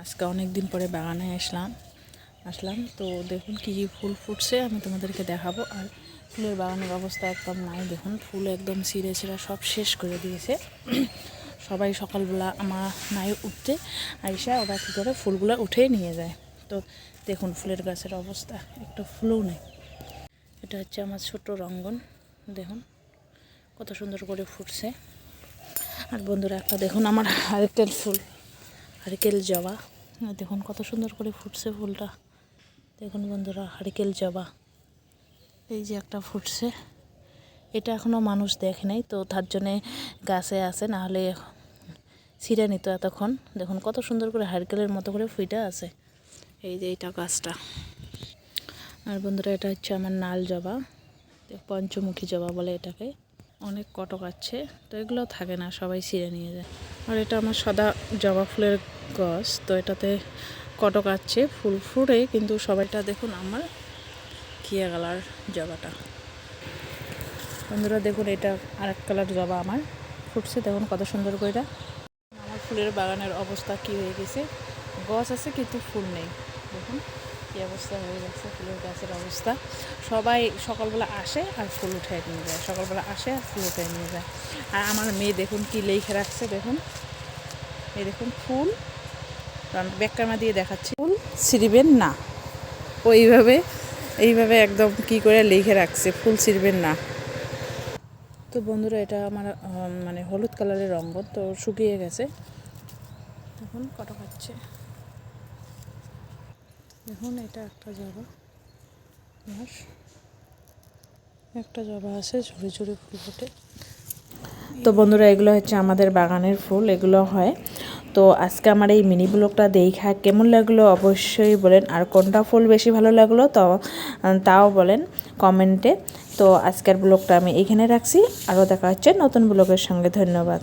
আজকে অনেক দিন পরে বাগানে আসলাম তো দেখুন কি কি ফুল ফুটছে আমি তোমাদেরকে দেখাবো। আর ফুলের বাগানের অবস্থা একদম নাই, দেখুন ফুল একদম ছিঁড়ে ছিঁড়া সব শেষ করে দিয়েছে। সবাই সকালবেলা আমার নাই উঠতে আইসা ওরা কী করে ফুলগুলো উঠে নিয়ে যায়। তো দেখুন ফুলের গাছের অবস্থা, একটা ফুলও নেই। এটা হচ্ছে আমার ছোট রঙ্গন, দেখুন কত সুন্দর করে ফুটছে। আর বন্ধুরা একটা দেখুন আমার নারকেল ফুল, নারকেল জবা, দেখুন কত সুন্দর করে ফুটছে ফুলটা। দেখুন বন্ধুরা নারকেল জবা এই যে একটা ফুটছে, এটা এখনও মানুষ দেখে নাই, তো তার জন্যে গাছে আছে, নাহলে ছিঁড়ে নিত এতক্ষণ। দেখুন কত সুন্দর করে নারকেলের মতো করে ফুইটা আছে, এই যে এইটা গাছটা। আর বন্ধুরা এটা হচ্ছে আমার নাল জবা, পঞ্চমুখী জবা বলে এটাকে। অনেক কটক আছে, তো এগুলো থাকে না, সবাই ছিঁড়ে নিয়ে যায়। আর এটা আমার সাদা জবা ফুলের গাছ, তো এটাতে কটক আছে, ফুল ফুটে, কিন্তু সবাইটা দেখুন আমার ঘিয়া কালার জবাটা। বন্ধুরা দেখুন এটা আরেক কালার জবা আমার ফুটছে, দেখুন কত সুন্দর করে। আমার ফুলের বাগানের অবস্থা কি হয়ে গেছে, গাছ আছে কিন্তু ফুল নেই, দেখুন কী অবস্থা হয়ে গেছে ফুলের গাছের অবস্থা। সবাই সকালবেলা আসে আর ফুল উঠায় নিয়ে যায়, সকালবেলা আসে আর ফুল উঠায় নিয়ে যায়। আর আমার মেয়ে দেখুন কি লেখে রাখছে, দেখুন এই দেখুন ফুল, ব্যাক ক্যামেরা দিয়ে দেখাচ্ছি, ফুল ছিঁড়বেন না, এইভাবে একদম কি করে লিখে রাখছে, ফুল ছিঁড়বেন না। তো বন্ধুরা এটা আমার মানে হলুদ কালারের রঙ্গন, তো শুকিয়ে গেছে, দেখুন কটক খাচ্ছে। দেখুন এটা একটা জবা, একটা জবা আছে, ঝুড়ি ঝুড়ি ফুল ফোটে। তো বন্ধুরা এগুলো হচ্ছে আমাদের বাগানের ফুল, এগুলো হয়। তো আজকে আমার এই মিনি ব্লগটা দেখা কেমন লাগলো অবশ্যই বলেন, আর কোনটা ফুল বেশি ভালো লাগলো তো তাও বলেন কমেন্টে। তো আজকের ব্লগটা আমি এখানে রাখছি, আরও দেখা হচ্ছে নতুন ব্লগের সঙ্গে। ধন্যবাদ।